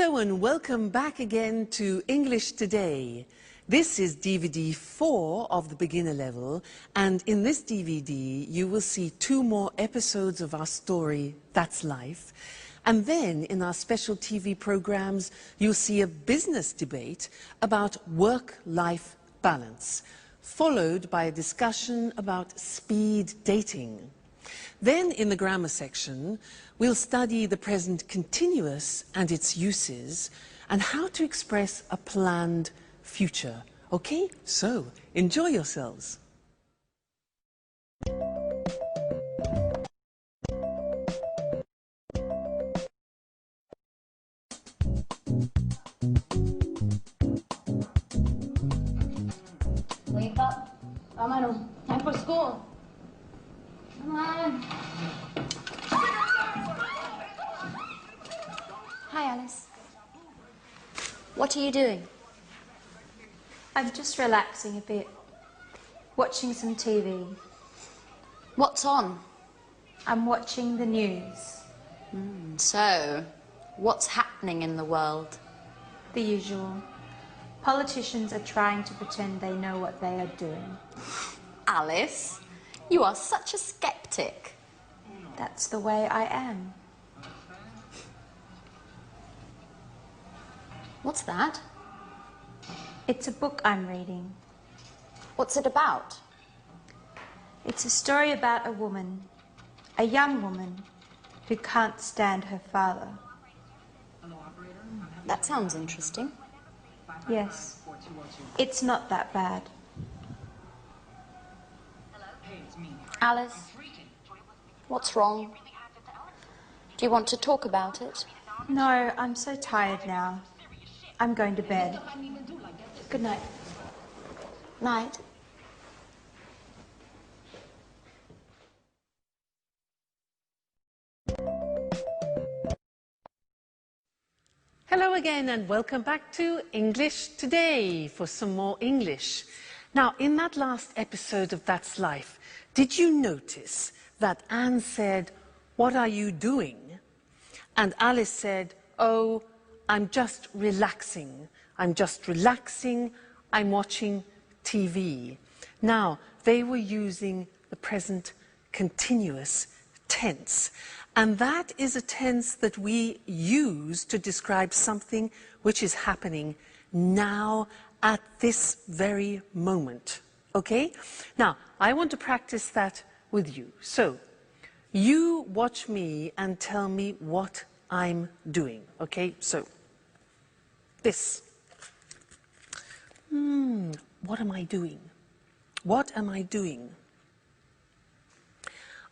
Hello and welcome back again to English Today. This is DVD 4 of the beginner level, and in this DVD you will see 2 more episodes of our story, That's Life. And then in our special TV programs you'll see a business debate about work-life balance, followed by a discussion about speed dating. Then in the grammar section we'll study the present continuous and its uses and how to express a planned future. Okay, so enjoy yourselves. Wake up. Vámonos. Time for school. Come on. Hi, Alice. What are you doing? I'm just relaxing a bit, watching some TV. What's on? I'm watching the news. So, what's happening in the world? The usual. Politicians are trying to pretend they know what they are doing. Alice, you are such a skeptic. That's the way I am. What's that? It's a book I'm reading. What's it about? It's a story about a woman, a young woman, who can't stand her father. That sounds interesting. Yes, it's not that bad. Alice, what's wrong? Do you want to talk about it? No, I'm so tired now. I'm going to bed. Good night. Night. Hello again and welcome back to English Today for some more English. Now, in that last episode of That's Life, did you notice that Anne said, "What are you doing?" And Alice said, "Oh, I'm just relaxing. I'm just relaxing. I'm watching TV." Now, they were using the present continuous tense. And that is a tense that we use to describe something which is happening now at this very moment. Okay? Now, I want to practice that with you. So, you watch me and tell me what I'm doing. Okay? So, this. What am I doing? What am I doing?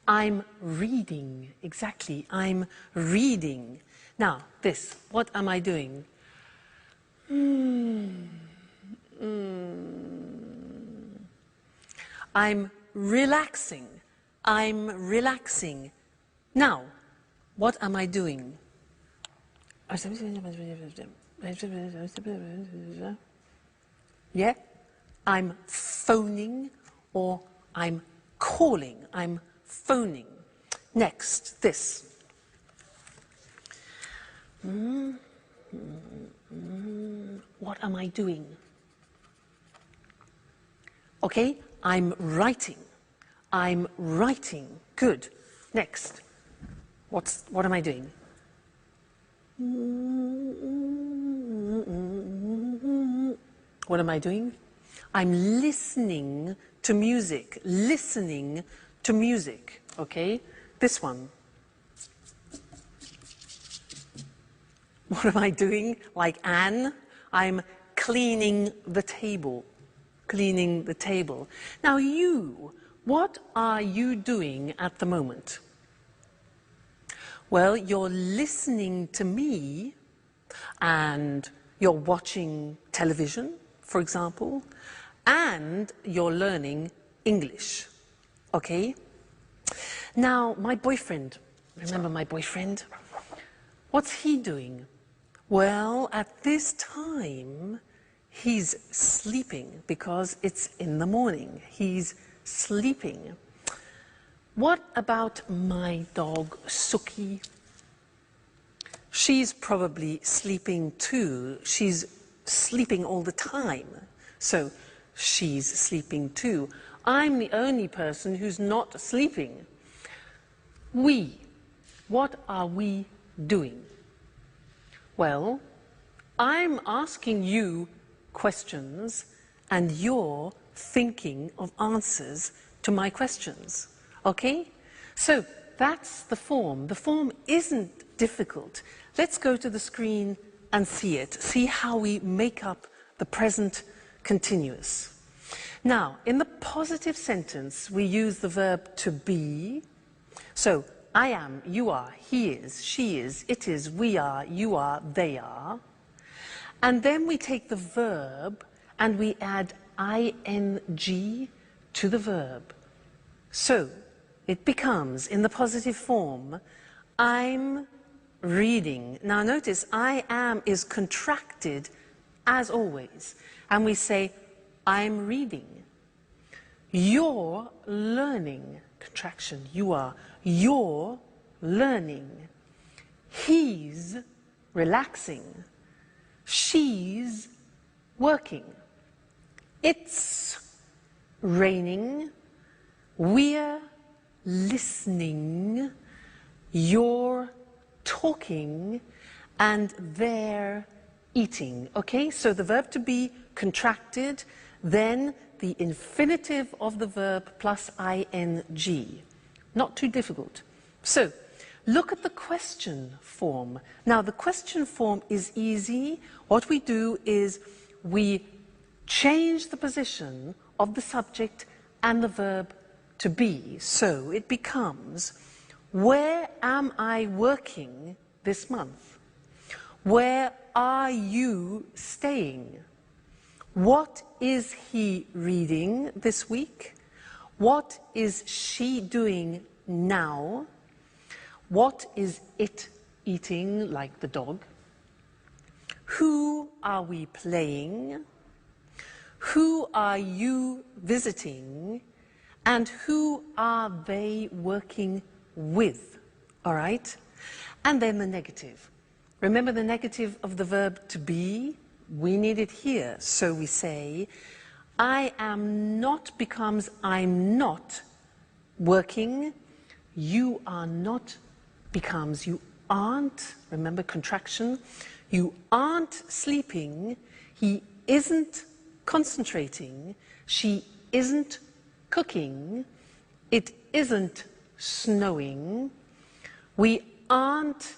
I'm reading. Exactly. I'm reading. Now, this. What am I doing? I'm relaxing. I'm relaxing. Now, what am I doing? Yeah? I'm phoning or I'm calling. I'm phoning. Next, this. What am I doing? Okay, I'm writing. I'm writing. Good. Next. What am I doing? What am I doing? I'm listening to music. Listening to music. Okay? This one. What am I doing? Like Anne, I'm cleaning the table. Cleaning the table. Now you, what are you doing at the moment? Well, you're listening to me and you're watching television, for example, and you're learning English. Okay? Now, my boyfriend, remember my boyfriend? What's he doing? Well, at this time, he's sleeping because it's in the morning. He's sleeping. What about my dog, Suki? She's probably sleeping too. She's sleeping all the time. So she's sleeping too. I'm the only person who's not sleeping. We. What are we doing? Well, I'm asking you questions and you're thinking of answers to my questions. Okay? So that's the form. The form isn't difficult. Let's go to the screen and see it. See how we make up the present continuous. Now, in the positive sentence, we use the verb to be. So, I am, you are, he is, she is, it is, we are, you are, they are. And then we take the verb and we add ing to the verb. So, it becomes, in the positive form, I'm reading. Now notice, I am is contracted as always. And we say, I'm reading. You're learning. Contraction, you are. You're learning. He's relaxing. She's working. It's raining. We're listening. You're talking. And they're eating. Okay, so the verb to be contracted, then the infinitive of the verb plus ing. Not too difficult. So, look at the question form. Now, the question form is easy. What we do is we change the position of the subject and the verb to be. So, it becomes, where am I working this month? Where are you staying? What is he reading this week? What is she doing now? What is it eating, like the dog? Who are we playing? Who are you visiting? And who are they working with? All right? And then the negative. Remember the negative of the verb to be? We need it here. So we say, I am not becomes I'm not working. You are not becomes you aren't. Remember contraction. You aren't sleeping. He isn't concentrating. She isn't cooking. It isn't snowing. We aren't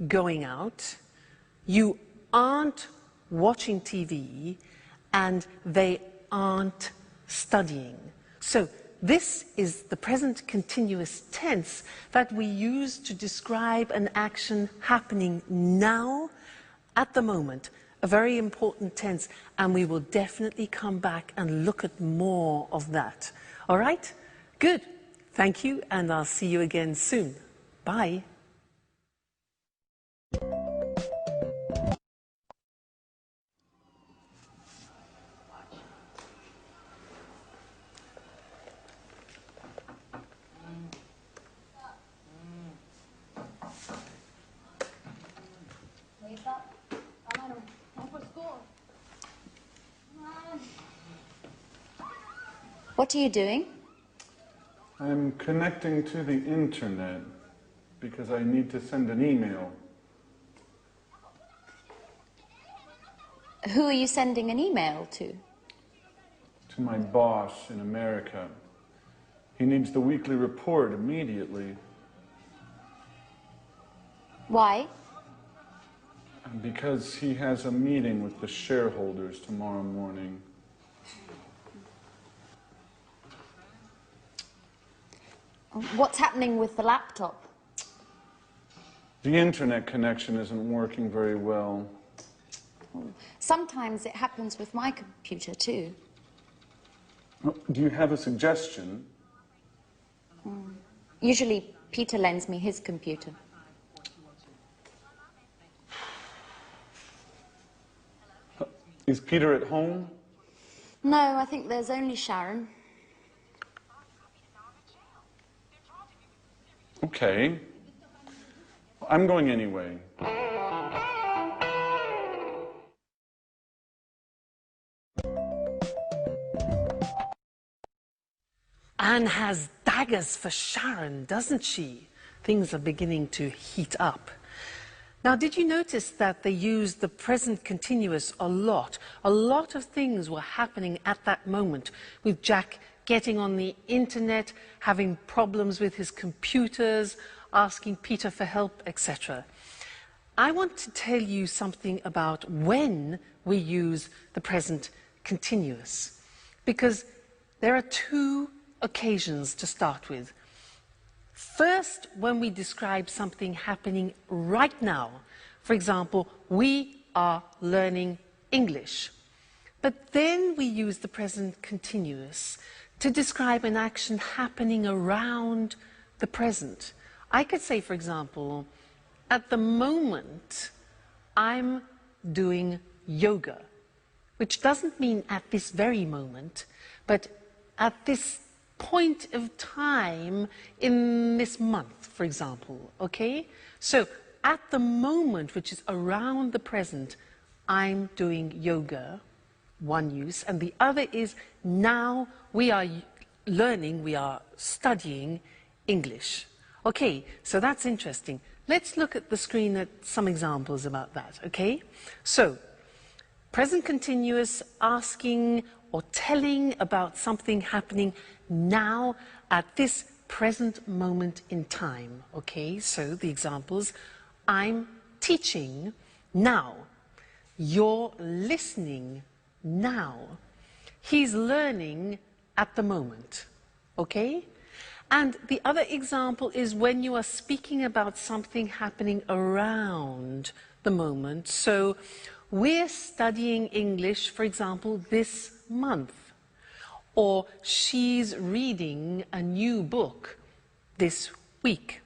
going out, you aren't watching TV, and they aren't studying. So this is the present continuous tense that we use to describe an action happening now, at the moment. A very important tense, and we will definitely come back and look at more of that. All right? Good. Thank you, and I'll see you again soon. Bye. Wake up. Come on, time for school. Come on. What are you doing? I'm connecting to the internet because I need to send an email. Who are you sending an email to? To my boss in America. He needs the weekly report immediately. Why? Because he has a meeting with the shareholders tomorrow morning. What's happening with the laptop? The internet connection isn't working very well. Sometimes it happens with my computer too. Do you have a suggestion? Usually Peter lends me his computer. Is Peter at home? No, I think there's only Sharon. Okay. I'm going anyway. Anne has daggers for Sharon, doesn't she? Things are beginning to heat up. Now, did you notice that they used the present continuous a lot? A lot of things were happening at that moment, with Jack getting on the internet, having problems with his computers, asking Peter for help, etc. I want to tell you something about when we use the present continuous, because there are two occasions to start with. First, when we describe something happening right now. For example, we are learning English. But then we use the present continuous to describe an action happening around the present. I could say, for example, at the moment, I'm doing yoga, which doesn't mean at this very moment, but at this point of time in this month, for example, okay? So, at the moment, which is around the present, I'm doing yoga, one use, and the other is now we are learning, we are studying English. Okay, so that's interesting. Let's look at the screen at some examples about that, okay? So, present continuous, asking or telling about something happening now at this present moment in time, okay? So the examples, I'm teaching now. You're listening now. He's learning at the moment, okay? And the other example is when you are speaking about something happening around the moment. So we're studying English, for example, this month. Or she's reading a new book this week.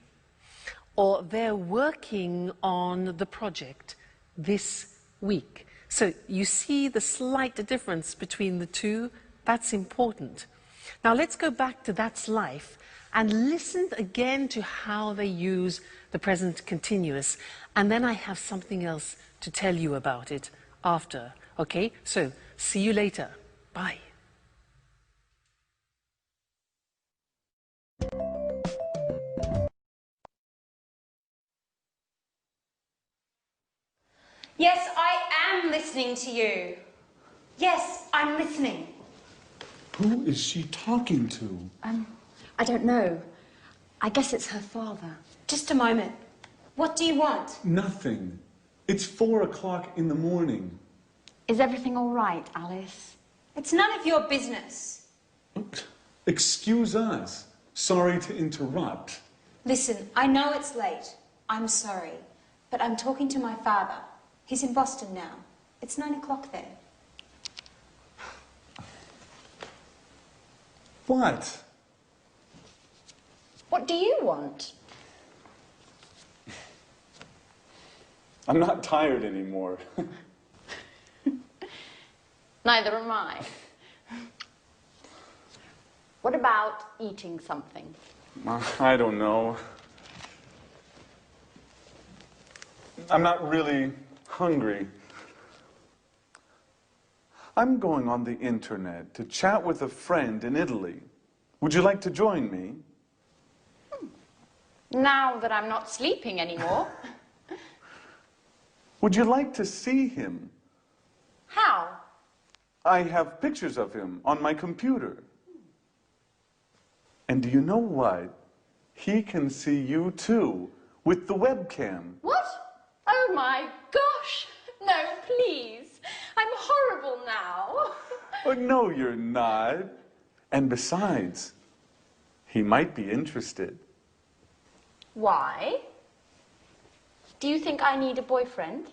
Or they're working on the project this week. So you see the slight difference between the two? That's important. Now let's go back to That's Life and listen again to how they use the present continuous. And then I have something else to tell you about it after. Okay? So, see you later. Bye. Yes, I am listening to you. Yes, I'm listening. Who is she talking to? I don't know. I guess it's her father. Just a moment. What do you want? Nothing. It's 4 o'clock in the morning. Is everything all right, Alice? It's none of your business. Excuse us. Sorry to interrupt. Listen, I know it's late. I'm sorry. But I'm talking to my father. He's in Boston now. It's 9 o'clock there. What? What do you want? I'm not tired anymore. Neither am I. What about eating something? I don't know. I'm not really hungry. I'm going on the internet to chat with a friend in Italy. Would you like to join me? Now that I'm not sleeping anymore. Would you like to see him? How? I have pictures of him on my computer. And do you know what? He can see you too, with the webcam. What? Oh my gosh! No, please. I'm horrible now. Oh, no, you're not. And besides, he might be interested. Why? Do you think I need a boyfriend?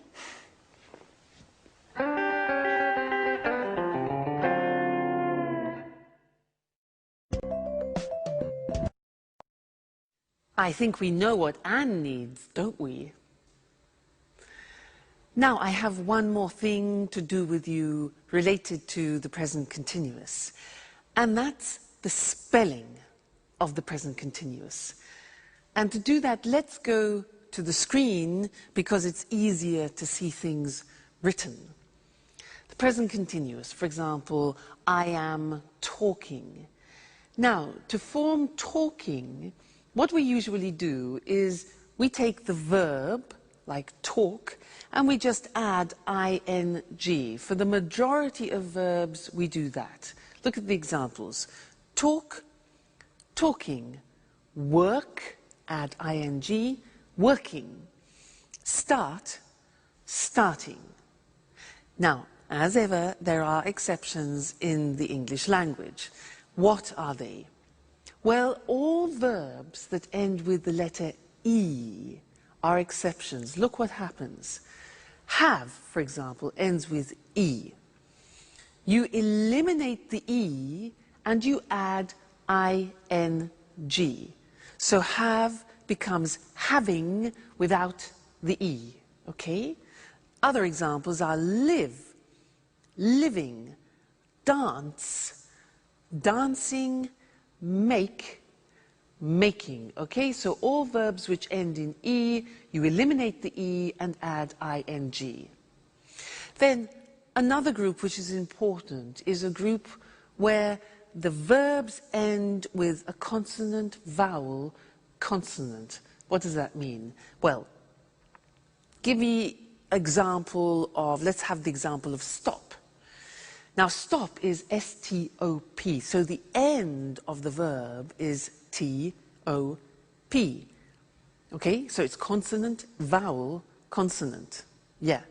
I think we know what Anne needs, don't we? Now, I have one more thing to do with you related to the present continuous, and that's the spelling of the present continuous. And to do that, let's go to the screen because it's easier to see things written. The present continuous, for example, I am talking. Now, to form talking, what we usually do is we take the verb, like talk, and we just add ing. For the majority of verbs, we do that. Look at the examples. Talk, talking. Work, add ing. Working. Start, starting. Now, as ever, there are exceptions in the English language. What are they? Well, all verbs that end with the letter E are exceptions. Look what happens. Have, for example, ends with E. You eliminate the E and you add ing. So have becomes having without the E, okay? Other examples are live, living, dance, dancing, make, making, okay? So all verbs which end in E, you eliminate the E and add ing. Then another group which is important is a group where the verbs end with a consonant, vowel, consonant. What does that mean? Well, give me example of, let's have the example of stop. Now stop is S-T-O-P, so the end of the verb is T-O-P. Okay, so it's consonant, vowel, consonant. Yeah.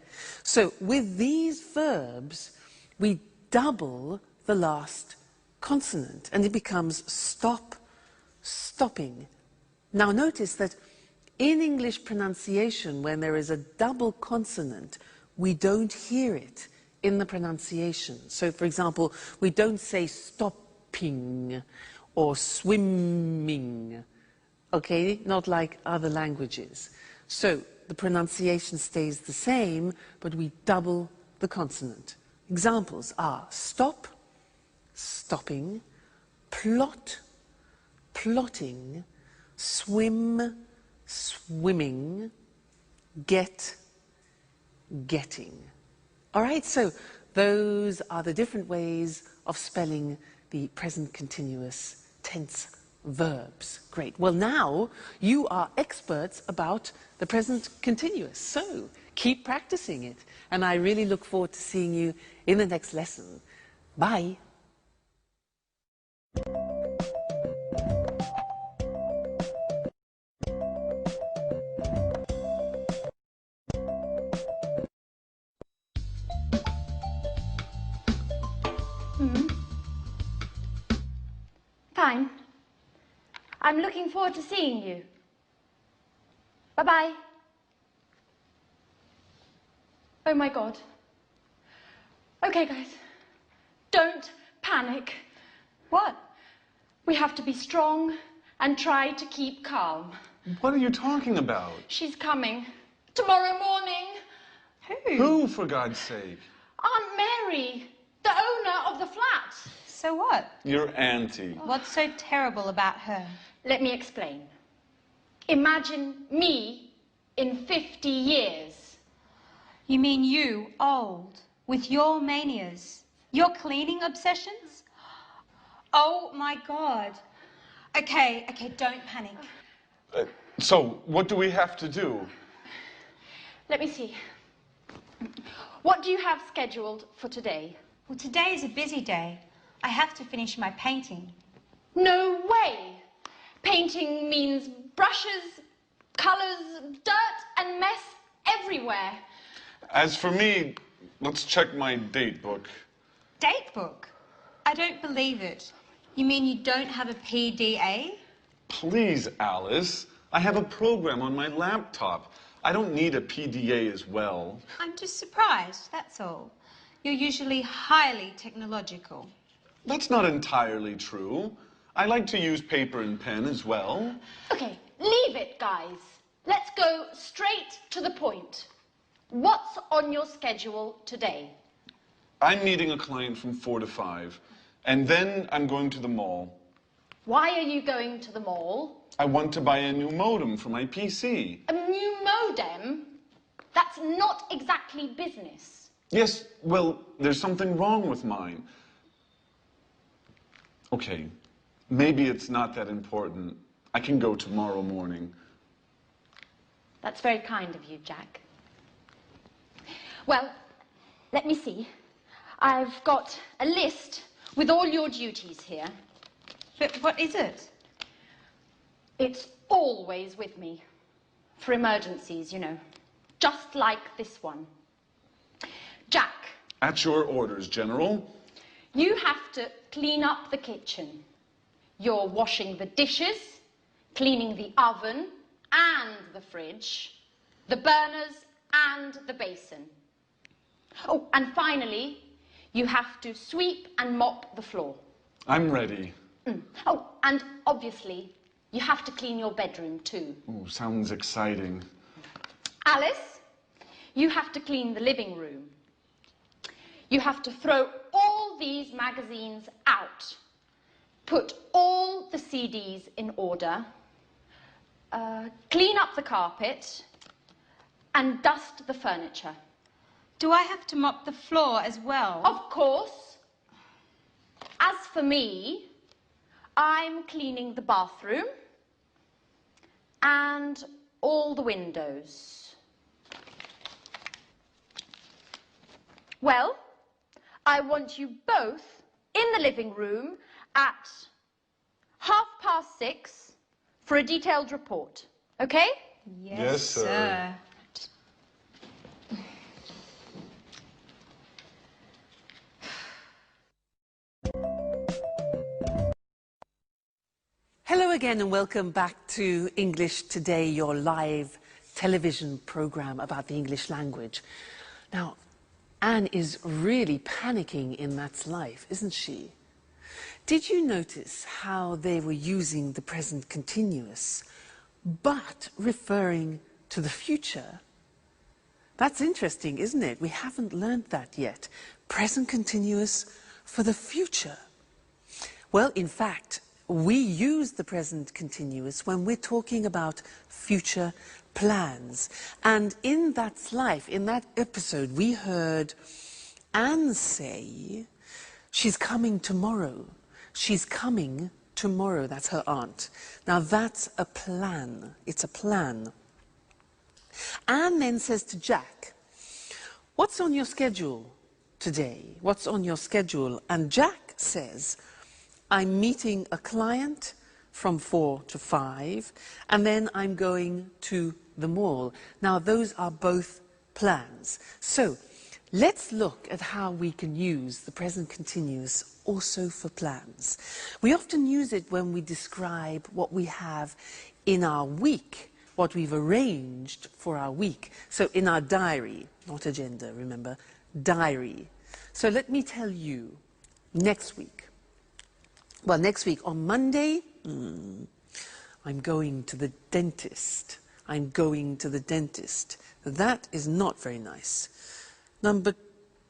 So with these verbs, we double the last consonant and it becomes stop, stopping. Now notice that in English pronunciation, when there is a double consonant, we don't hear it in the pronunciation. So, for example, we don't say stopping or swimming, okay? Not like other languages. So, the pronunciation stays the same, but we double the consonant. Examples are stop, stopping, plot, plotting, swim, swimming, get, getting. All right, so those are the different ways of spelling the present continuous tense verbs. Great. Well, now you are experts about the present continuous, so keep practicing it. And I really look forward to seeing you in the next lesson. Bye. Fine. I'm looking forward to seeing you. Bye-bye. Oh my God. Okay, guys. Don't panic. What? We have to be strong and try to keep calm. What are you talking about? She's coming. Tomorrow morning. Who, for God's sake? Aunt Mary, the owner of the flat. So what? Your auntie. What's so terrible about her? Let me explain. Imagine me in 50 years. You mean you, old, with your manias, your cleaning obsessions? Oh my God. Okay, don't panic. So, what do we have to do? Let me see. What do you have scheduled for today? Well, today is a busy day. I have to finish my painting. No way! Painting means brushes, colours, dirt and mess everywhere. As for me, let's check my date book. Date book? I don't believe it. You mean you don't have a PDA? Please, Alice. I have a program on my laptop. I don't need a PDA as well. I'm just surprised, that's all. You're usually highly technological. That's not entirely true. I like to use paper and pen as well. Okay, leave it, guys. Let's go straight to the point. What's on your schedule today? I'm meeting a client from 4 to 5, and then I'm going to the mall. Why are you going to the mall? I want to buy a new modem for my PC. A new modem? That's not exactly business. Yes, well, there's something wrong with mine. Okay, maybe it's not that important. I can go tomorrow morning. That's very kind of you, Jack. Well, let me see. I've got a list with all your duties here. But what is it? It's always with me. For emergencies, you know. Just like this one. Jack. At your orders, General. You have to clean up the kitchen. You're washing the dishes, cleaning the oven and the fridge, the burners and the basin. Oh, and finally, you have to sweep and mop the floor. I'm ready. Oh, and obviously, you have to clean your bedroom too. Ooh, sounds exciting. Alice, you have to clean the living room. You have to throw all these magazines out. Put all the CDs in order. Clean up the carpet. And dust the furniture. Do I have to mop the floor as well? Of course. As for me, I'm cleaning the bathroom and all the windows. Well, I want you both in the living room at 6:30 for a detailed report. Okay? Yes, sir. Hello again and welcome back to English Today, your live television program about the English language. Now, Anne is really panicking in Matt's life, isn't she? Did you notice how they were using the present continuous, but referring to the future? That's interesting, isn't it? We haven't learned that yet. Present continuous for the future. Well, in fact, we use the present continuous when we're talking about future plans. And in That's Life, in that episode, we heard Anne say, she's coming tomorrow. She's coming tomorrow. That's her aunt. Now, that's a plan. It's a plan. Anne then says to Jack, what's on your schedule today? What's on your schedule? And Jack says, I'm meeting a client from 4 to 5, and then I'm going to the mall. Now, those are both plans. So, let's look at how we can use the present continuous also for plans. We often use it when we describe what we have in our week, what we've arranged for our week. So, in our diary, not agenda, remember, diary. So, let me tell you, next week, well, next week on Monday, I'm going to the dentist. I'm going to the dentist. That is not very nice. Number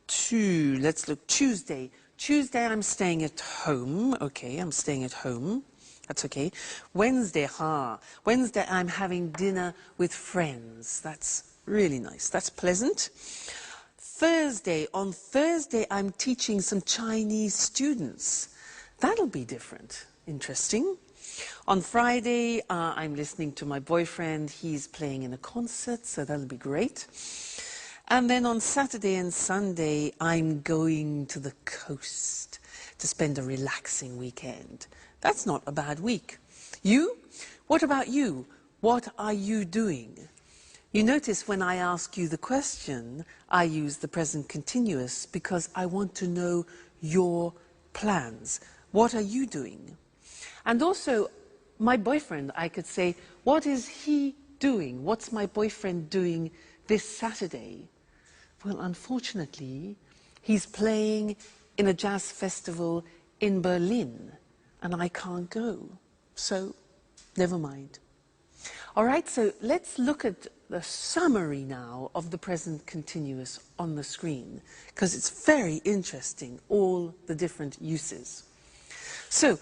2, let's look, Tuesday. Tuesday, I'm staying at home. Okay, I'm staying at home. That's okay. Wednesday, Wednesday, I'm having dinner with friends. That's really nice. That's pleasant. Thursday, on Thursday, I'm teaching some Chinese students. That'll be different. Interesting. On Friday, I'm listening to my boyfriend. He's playing in a concert, so that'll be great. And then on Saturday and Sunday, I'm going to the coast to spend a relaxing weekend. That's not a bad week. You? What about you? What are you doing? You notice when I ask you the question, I use the present continuous because I want to know your plans. What are you doing? And also, my boyfriend, I could say, what is he doing? What's my boyfriend doing this Saturday? Well, unfortunately, he's playing in a jazz festival in Berlin, and I can't go. So, never mind. All right, so let's look at the summary now of the present continuous on the screen, because it's very interesting, all the different uses. So,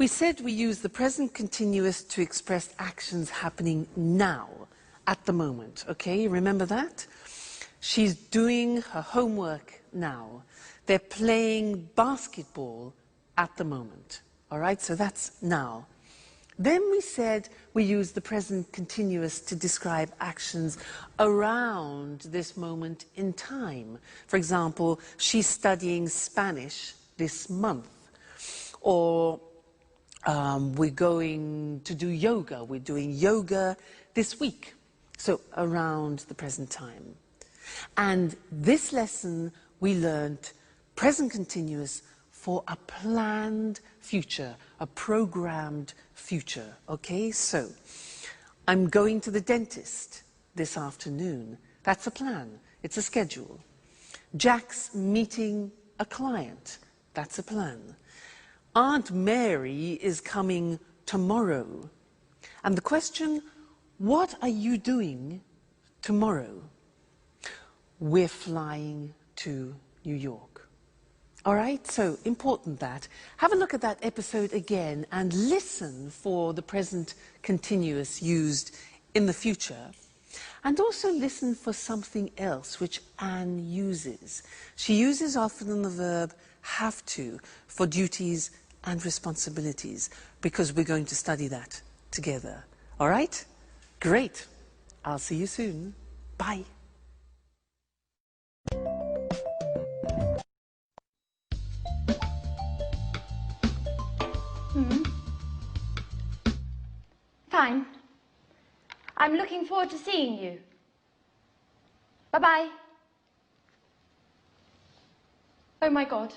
we said we use the present continuous to express actions happening now, at the moment, okay? Remember that? She's doing her homework now. They're playing basketball at the moment, all right? So that's now. Then we said we use the present continuous to describe actions around this moment in time. For example, she's studying Spanish this month. Or we're going to do yoga. We're doing yoga this week. So around the present time. And this lesson we learned present continuous for a planned future, a programmed future, okay? So, I'm going to the dentist this afternoon. That's a plan, it's a schedule. Jack's meeting a client, that's a plan. Aunt Mary is coming tomorrow. And the question, what are you doing tomorrow? We're flying to New York. All right, so important that. Have a look at that episode again and listen for the present continuous used in the future. And also listen for something else which Anne uses. She uses often the verb have to for duties and responsibilities because we're going to study that together. All right? Great. I'll see you soon. Bye. Fine. I'm looking forward to seeing you. Bye-bye. Oh my God.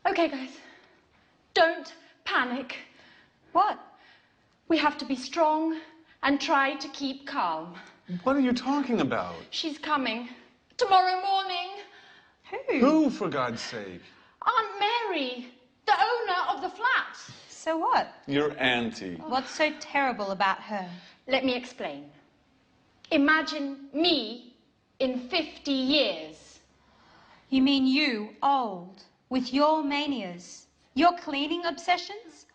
Okay, guys. Don't panic. What? We have to be strong and try to keep calm. What are you talking about? She's coming. Tomorrow morning. Who, for God's sake? Aunt Mary, the owner of the flat. So what? Your auntie. What's so terrible about her? Let me explain. Imagine me in 50 years. You mean you, old, with your manias, your cleaning obsessions?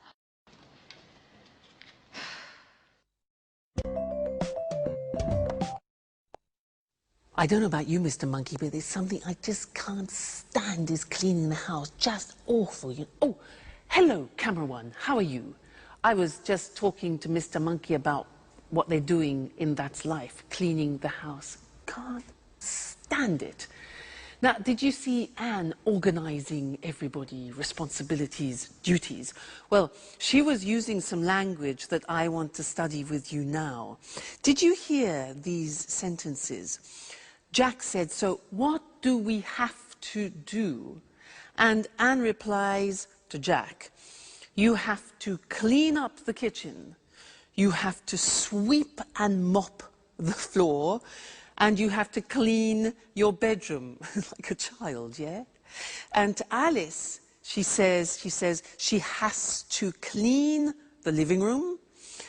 I don't know about you, Mr. Monkey, but there's something I just can't stand is cleaning the house. Just awful. Oh, hello, camera one. How are you? I was just talking to Mr. Monkey about what they're doing in That's Life, cleaning the house. Can't stand it. Now, did you see Anne organizing everybody, responsibilities, duties? Well, she was using some language that I want to study with you now. Did you hear these sentences? Jack said, so what do we have to do? And Anne replies to Jack, you have to clean up the kitchen, you have to sweep and mop the floor, and you have to clean your bedroom like a child, yeah? And to Alice, she says she has to clean the living room,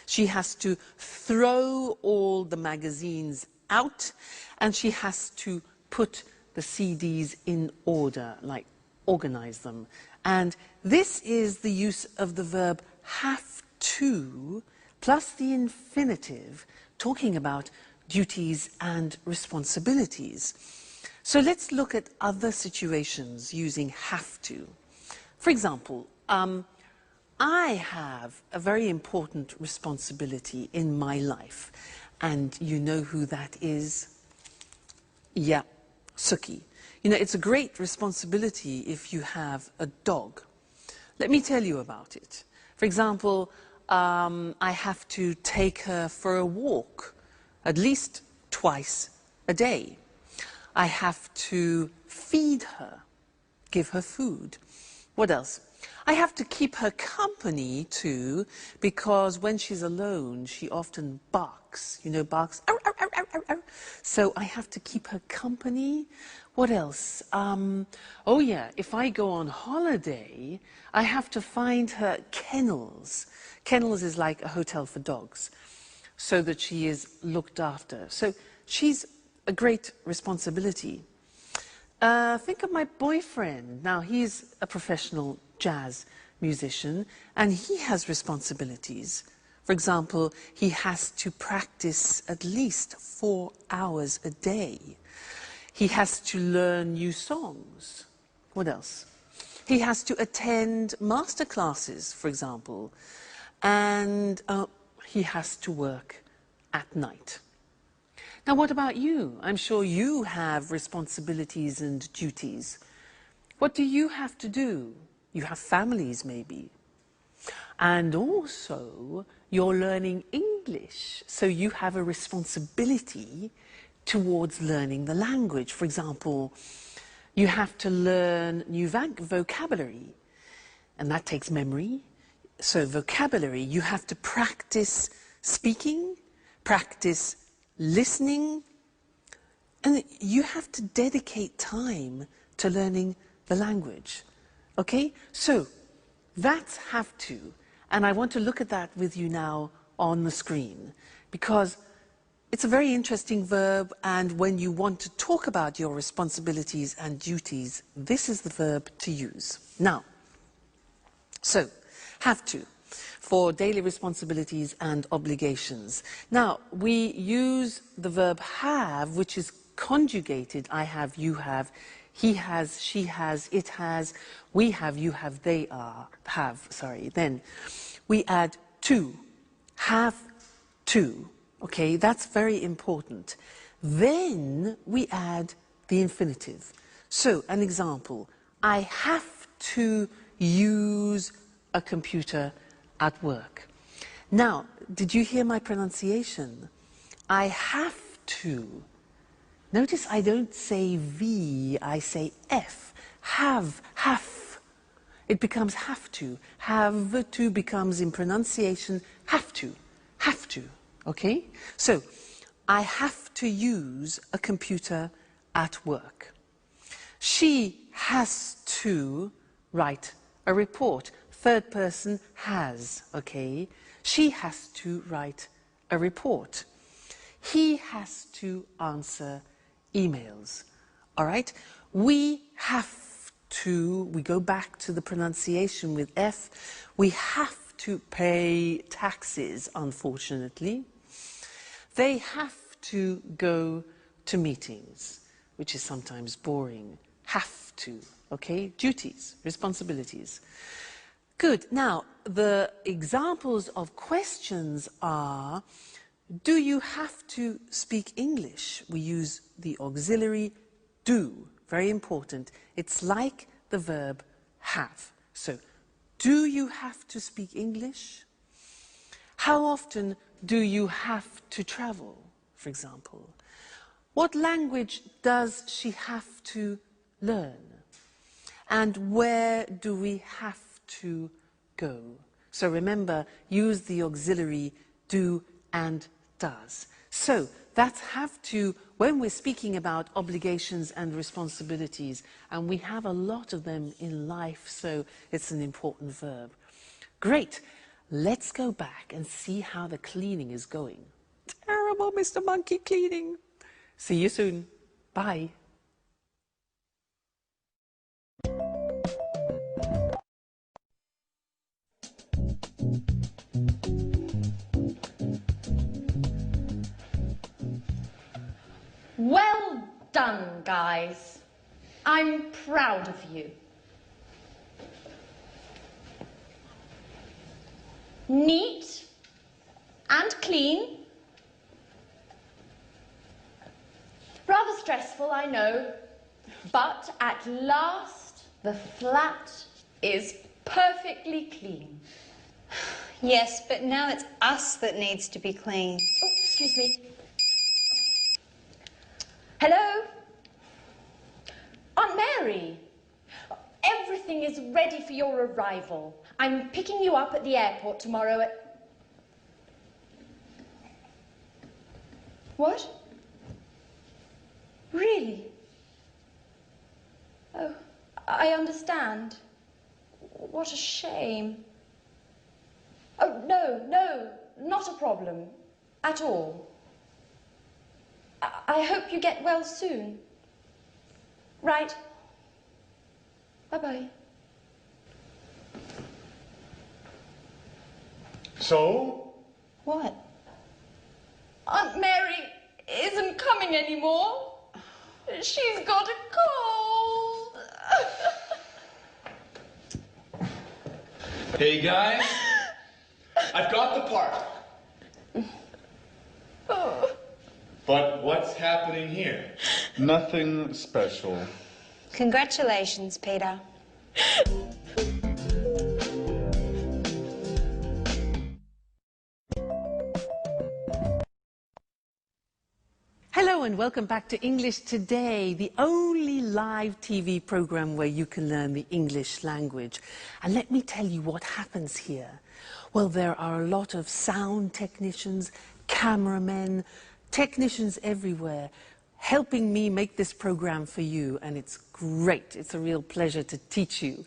she has to throw all the magazines out, and she has to put the CDs in order, like organize them. And this is the use of the verb have to plus the infinitive, talking about duties and responsibilities. So let's look at other situations using have to. For example, I have a very important responsibility in my life. And you know who that is? Yeah, Suki. You know, it's a great responsibility if you have a dog. Let me tell you about it. For example, I have to take her for a walk at least twice a day. I have to feed her, give her food. What else? I have to keep her company too, because when she's alone, she often barks. You know, barks. Arr, arr, arr, arr, arr. So I have to keep her company. What else? Oh yeah, if I go on holiday, I have to find her kennels. Kennels is like a hotel for dogs, so that she is looked after. So she's a great responsibility. Think of my boyfriend. Now, he's a professional jazz musician, and he has responsibilities. For example, he has to practice at least 4 hours a day. He has to learn new songs. What else? He has to attend master classes, for example, and he has to work at night. Now, what about you? I'm sure you have responsibilities and duties. What do you have to do? You have families, maybe. And also, you're learning English, so you have a responsibility towards learning the language. For example, you have to learn new vocabulary, and that takes memory. So vocabulary, you have to practice speaking, practice listening, and you have to dedicate time to learning the language. Okay? So that's have to, and I want to look at that with you now on the screen, because it's a very interesting verb, and when you want to talk about your responsibilities and duties, this is the verb to use. Now, so, have to, for daily responsibilities and obligations. Now, we use the verb have, which is conjugated. I have, you have, he has, she has, it has, we have, you have, they have. Then we add to, have to. Okay, that's very important. Then we add the infinitive. So, an example, I have to use a computer at work. Now, did you hear my pronunciation? I have to. Notice I don't say V, I say F. Have. It becomes have to. Have to becomes in pronunciation have to. Have to. Okay? So, I have to use a computer at work. She has to write a report. Third person has, okay? She has to write a report. He has to answer emails. All right? We have to, we go back to the pronunciation with F, we have to pay taxes, unfortunately. They have to go to meetings, which is sometimes boring. Have to, okay? Duties, responsibilities. Good. Now, the examples of questions are, do you have to speak English? We use the auxiliary do, very important. It's like the verb have. So, do you have to speak English? How often do you have to travel, for example? What language does she have to learn? And where do we have to go? So remember, use the auxiliary do and does. So that's have to when we're speaking about obligations and responsibilities, and we have a lot of them in life, so it's an important verb. Great. Let's go back and see how the cleaning is going. Terrible, Mr. Monkey cleaning. See you soon. Bye. Well done, guys. I'm proud of you. Neat and clean. Rather stressful, I know, but at last the flat is perfectly clean. Yes, but now it's us that needs to be clean. Oh, excuse me. Hello? Aunt Mary? Everything is ready for your arrival. I'm picking you up at the airport tomorrow at... What? Really? Oh, I understand. What a shame. Oh, no, not a problem. At all. I hope you get well soon. Right. Bye-bye. So? What? Aunt Mary isn't coming anymore. She's got a cold. Hey guys, I've got the part. But what's happening here? Nothing special. Congratulations, Peter. Hello and welcome back to English Today, the only live TV program where you can learn the English language. And let me tell you what happens here. Well, there are a lot of sound technicians, cameramen, technicians everywhere helping me make this program for you, and it's great. It's a real pleasure to teach you.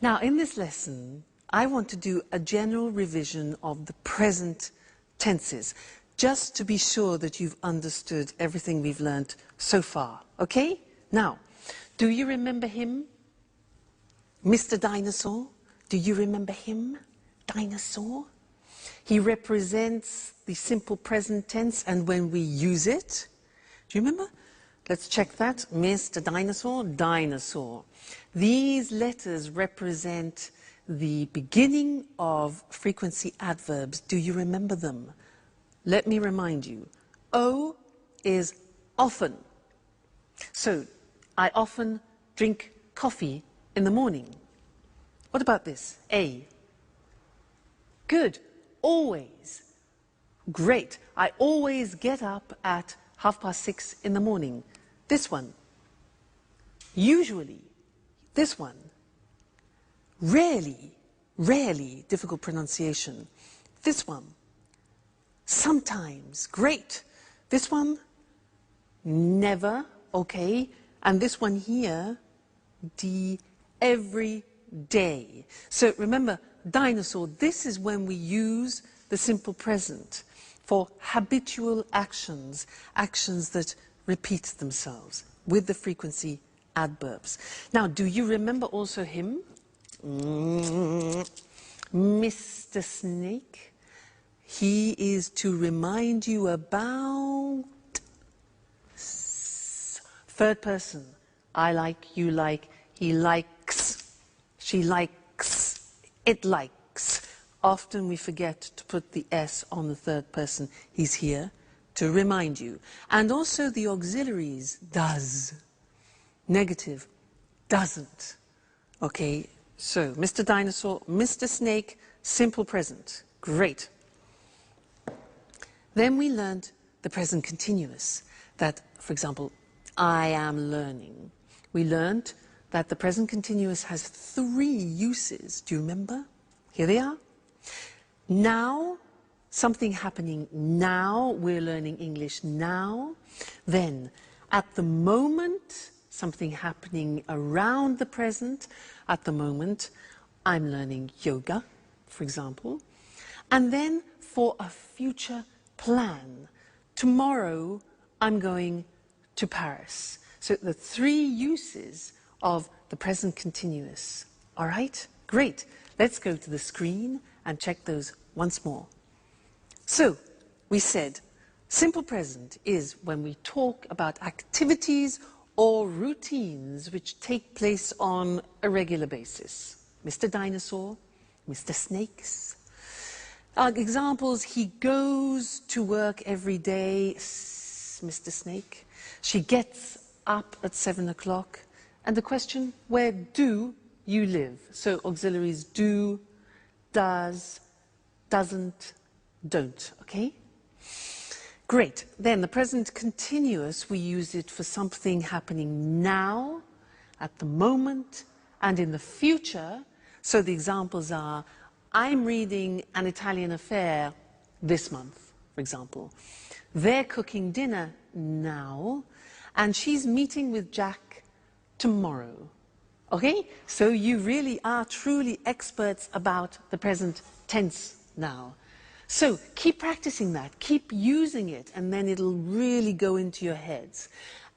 Now, in this lesson, I want to do a general revision of the present tenses, just to be sure that you've understood everything we've learnt so far, okay? Now, do you remember him? Mr. Dinosaur? Do you remember him? Dinosaur? He represents the simple present tense, and when we use it, do you remember? Let's check that. Mr. Dinosaur, dinosaur. These letters represent the beginning of frequency adverbs. Do you remember them? Let me remind you. O is often. So, I often drink coffee in the morning. What about this? A. Good. Always. Great. I always get up at 6:30 in the morning. This one. Usually. This one. Rarely. Rarely. Difficult pronunciation. This one. Sometimes. Great. This one. Never. Okay. And this one here. Every day. So remember, dinosaur, this is when we use the simple present for habitual actions, actions that repeat themselves with the frequency adverbs. Now, do you remember also him? Mr. Snake. He is to remind you about third person. I like, you like, he likes, she likes, it likes. Often we forget to put the S on the third person. He's here to remind you. And also the auxiliaries, does. Negative, doesn't. Okay, so Mr. Dinosaur, Mr. Snake, simple present. Great. Then we learned the present continuous. That, for example, I am learning. We learned that the present continuous has 3 uses. Do you remember? Here they are. Now, something happening now. We're learning English now. Then, at the moment, something happening around the present. At the moment, I'm learning yoga, for example. And then, for a future plan. Tomorrow, I'm going to Paris. So the 3 uses of the present continuous. All right? Great. Let's go to the screen and check those once more. So, we said simple present is when we talk about activities or routines which take place on a regular basis. Mr. Dinosaur, Mr. Snakes. Examples, he goes to work every day, Mr. Snake. She gets up at 7 o'clock. And the question, where do you live? So auxiliaries do, does, doesn't, don't, okay? Great. Then the present continuous, we use it for something happening now, at the moment, and in the future. So the examples are, I'm reading An Italian Affair this month, for example. They're cooking dinner now, and she's meeting with Jack tomorrow. Okay? So you really are truly experts about the present tense now. So keep practicing that, keep using it, and then it'll really go into your heads.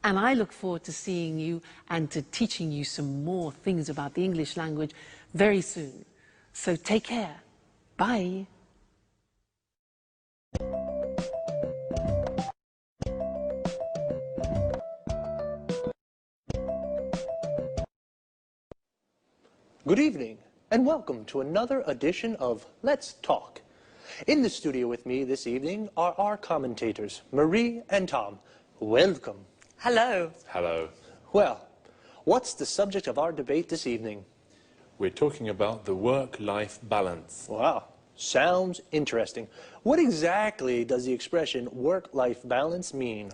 And I look forward to seeing you and to teaching you some more things about the English language very soon. So take care. Bye. Good evening, and welcome to another edition of Let's Talk. In the studio with me this evening are our commentators, Marie and Tom. Welcome. Hello. Hello. Well, what's the subject of our debate this evening? We're talking about the work-life balance. Wow, sounds interesting. What exactly does the expression work-life balance mean?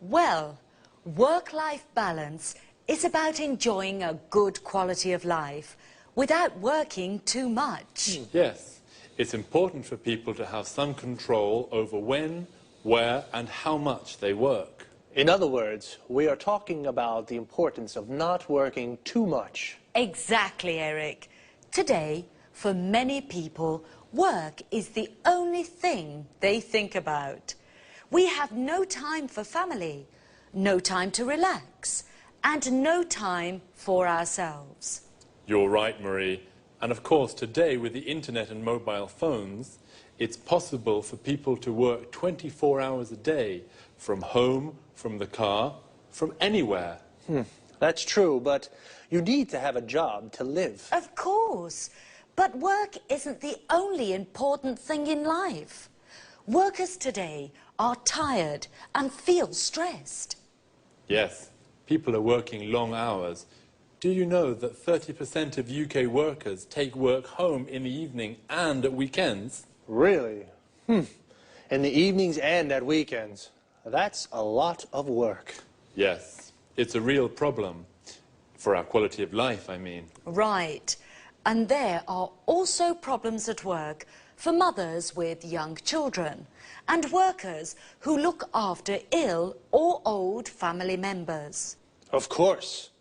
Well, work-life balance is about enjoying a good quality of life without working too much. Yes, it's important for people to have some control over when, where and how much they work. In other words, we are talking about the importance of not working too much. Exactly, Eric. Today, for many people, work is the only thing they think about. We have no time for family, no time to relax, and no time for ourselves. You're right, Marie. And of course, today with the internet and mobile phones, it's possible for people to work 24 hours a day, from home, from the car, from anywhere. That's true, but you need to have a job to live. Of course, but work isn't the only important thing in life. Workers today are tired and feel stressed. Yes, people are working long hours. Do you know that 30% of UK workers take work home in the evening and at weekends? Really? In the evenings and at weekends. That's a lot of work. Yes, it's a real problem. For our quality of life, I mean. Right. And there are also problems at work for mothers with young children and workers who look after ill or old family members. Of course.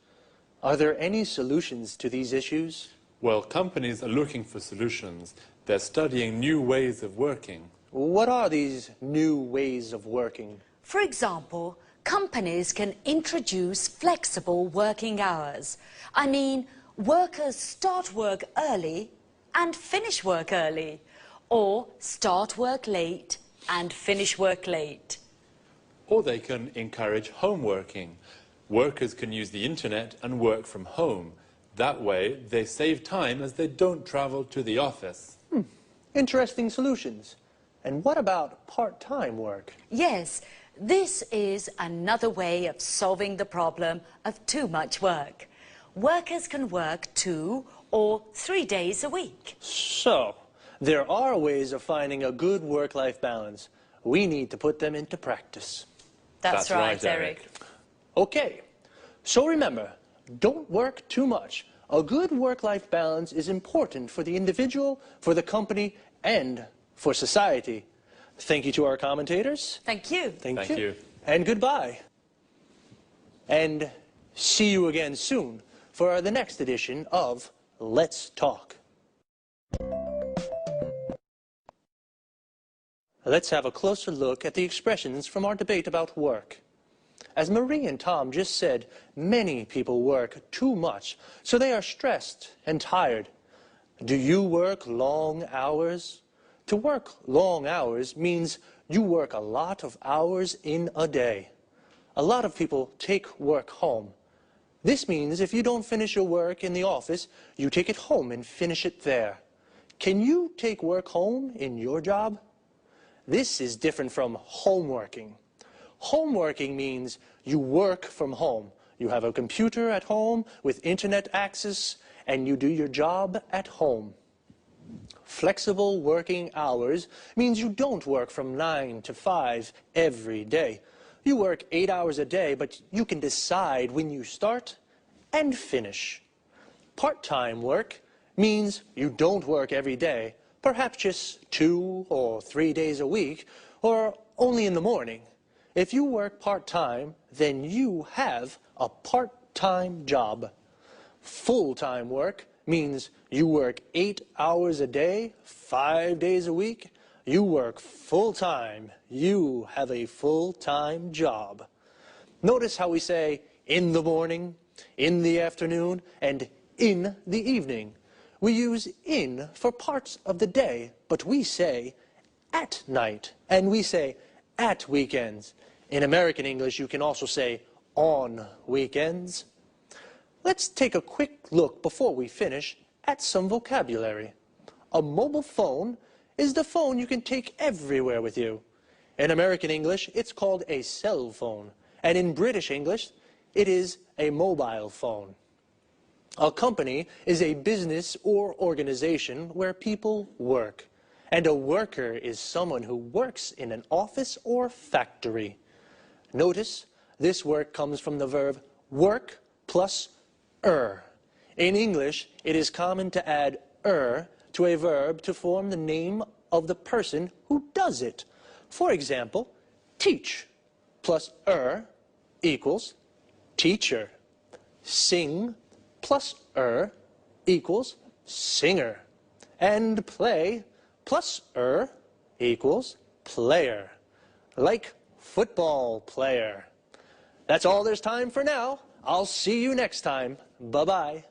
Are there any solutions to these issues? Well, companies are looking for solutions. They're studying new ways of working. What are these new ways of working? For example, companies can introduce flexible working hours. I mean, workers start work early and finish work early, or start work late and finish work late. Or they can encourage home working. Workers can use the internet and work from home. That way, they save time as they don't travel to the office. Interesting solutions. And what about part-time work? Yes, this is another way of solving the problem of too much work. Workers can work 2 or 3 days a week. So, there are ways of finding a good work-life balance. We need to put them into practice. That's right, Eric. Okay, so remember, don't work too much. A good work-life balance is important for the individual, for the company, and for society. Thank you to our commentators. Thank you. Thank you. you. And goodbye. And see you again soon for the next edition of Let's Talk. Let's have a closer look at the expressions from our debate about work. As Marie and Tom just said, many people work too much, so they are stressed and tired. Do you work long hours? To work long hours means you work a lot of hours in a day. A lot of people take work home. This means if you don't finish your work in the office, you take it home and finish it there. Can you take work home in your job? This is different from homeworking. Homeworking means you work from home. You have a computer at home with internet access, and you do your job at home. Flexible working hours means you don't work from 9 to 5 every day. You work 8 hours a day, but you can decide when you start and finish. Part-time work means you don't work every day, perhaps just 2 or 3 days a week, or only in the morning. If you work part-time, then you have a part-time job. Full-time work means you work 8 hours a day, 5 days a week. You work full-time. You have a full-time job. Notice how we say in the morning, in the afternoon, and in the evening. We use in for parts of the day, but we say at night, and we say at weekends. In American English, you can also say on weekends. Let's take a quick look before we finish at some vocabulary. A mobile phone is the phone you can take everywhere with you. In American English, it's called a cell phone. And in British English, it is a mobile phone. A company is a business or organization where people work. And a worker is someone who works in an office or factory. Notice, this work comes from the verb work plus er. In English, it is common to add er to a verb to form the name of the person who does it. For example, teach plus er equals teacher. Sing plus er equals singer. And play plus er equals player. Like football player. That's all there's time for now. I'll see you next time. Bye-bye.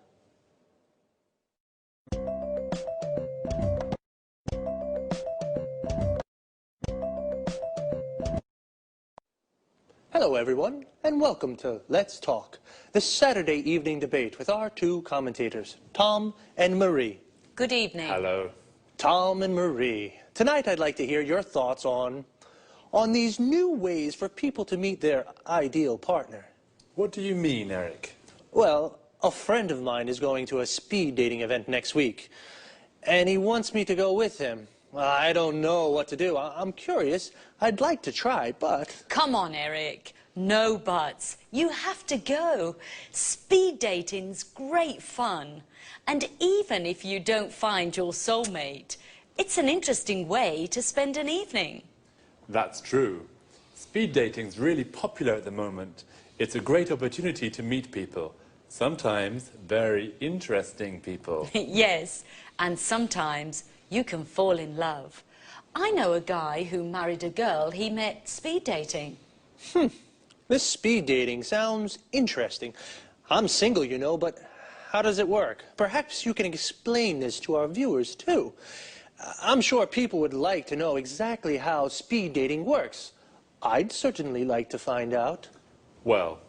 Hello everyone, and welcome to Let's Talk, the Saturday evening debate with our two commentators, Tom and Marie. Good evening. Hello. Tom and Marie, tonight I'd like to hear your thoughts on these new ways for people to meet their ideal partner. What do you mean, Eric? Well, a friend of mine is going to a speed dating event next week, and he wants me to go with him. I don't know what to do. I'm curious. I'd like to try, but... Come on, Eric. No buts. You have to go. Speed dating's great fun. And even if you don't find your soulmate, it's an interesting way to spend an evening. That's true. Speed dating's really popular at the moment. It's a great opportunity to meet people. Sometimes very interesting people. Yes, and sometimes you can fall in love. I know a guy who married a girl he met speed dating. This speed dating sounds interesting. I'm single, you know, but how does it work? Perhaps you can explain this to our viewers, too. I'm sure people would like to know exactly how speed dating works. I'd certainly like to find out. Well,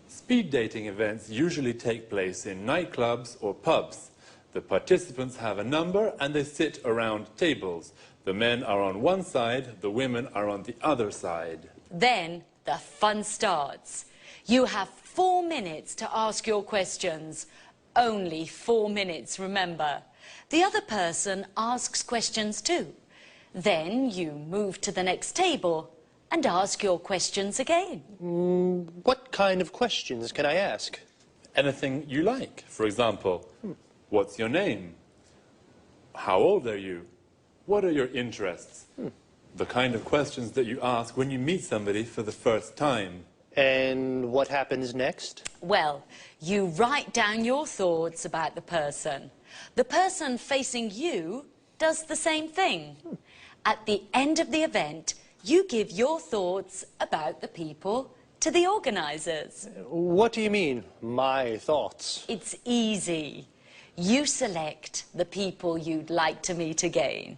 speed dating events usually take place in nightclubs or pubs. The participants have a number and they sit around tables. The men are on one side, the women are on the other side. Then the fun starts. You have 4 minutes to ask your questions. Only 4 minutes, remember. The other person asks questions too. Then you move to the next table and ask your questions again. What kind of questions can I ask? Anything you like. For example, what's your name? How old are you? What are your interests? The kind of questions that you ask when you meet somebody for the first time. And what happens next? Well, you write down your thoughts about the person. The person facing you does the same thing. At the end of the event, you give your thoughts about the people to the organisers. What do you mean, my thoughts? It's easy. You select the people you'd like to meet again.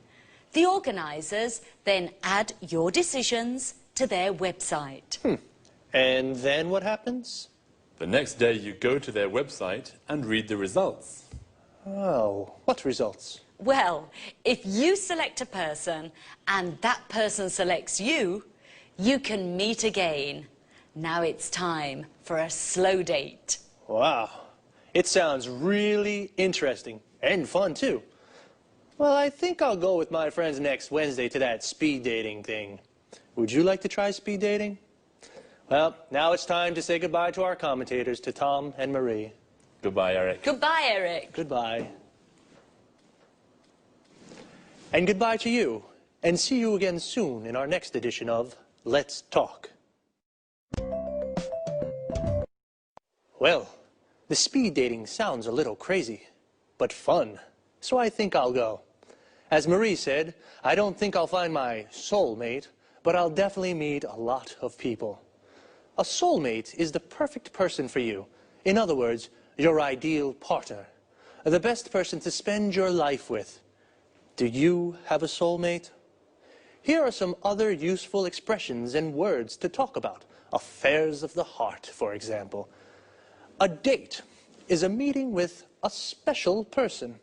The organisers then add your decisions to their website. And then what happens? The next day you go to their website and read the results. Oh, what results? Well, if you select a person and that person selects you, you can meet again. Now it's time for a slow date. Wow, it sounds really interesting and fun too. Well, I think I'll go with my friends next Wednesday to that speed dating thing. Would you like to try speed dating? Well, now it's time to say goodbye to our commentators, to Tom and Marie. Goodbye, Eric. Goodbye, Eric. Goodbye. And goodbye to you, and see you again soon in our next edition of Let's Talk. Well, the speed dating sounds a little crazy, but fun, so I think I'll go. As Marie said, I don't think I'll find my soulmate, but I'll definitely meet a lot of people. A soulmate is the perfect person for you. In other words, your ideal partner. The best person to spend your life with. Do you have a soulmate? Here are some other useful expressions and words to talk about. Affairs of the heart, for example. A date is a meeting with a special person.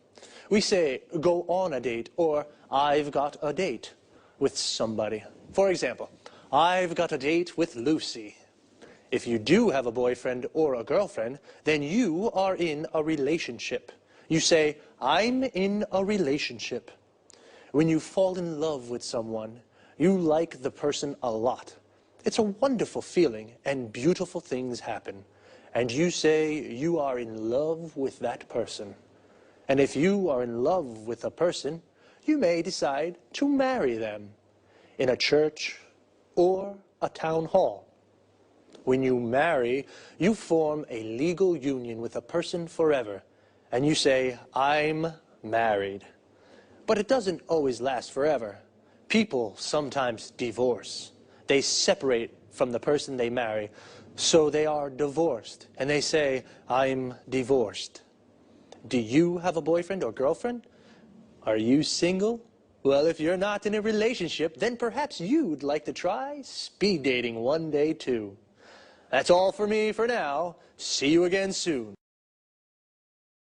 We say, go on a date, or I've got a date with somebody. For example, I've got a date with Lucy. If you do have a boyfriend or a girlfriend, then you are in a relationship. You say, I'm in a relationship. When you fall in love with someone, you like the person a lot. It's a wonderful feeling, and beautiful things happen. And you say you are in love with that person. And if you are in love with a person, you may decide to marry them in a church or a town hall. When you marry, you form a legal union with a person forever, and you say, I'm married. But it doesn't always last forever. People sometimes divorce. They separate from the person they marry, so they are divorced, and they say, I'm divorced. Do you have a boyfriend or girlfriend? Are you single? Well, if you're not in a relationship, then perhaps you'd like to try speed dating one day too. That's all for me for now. See you again soon.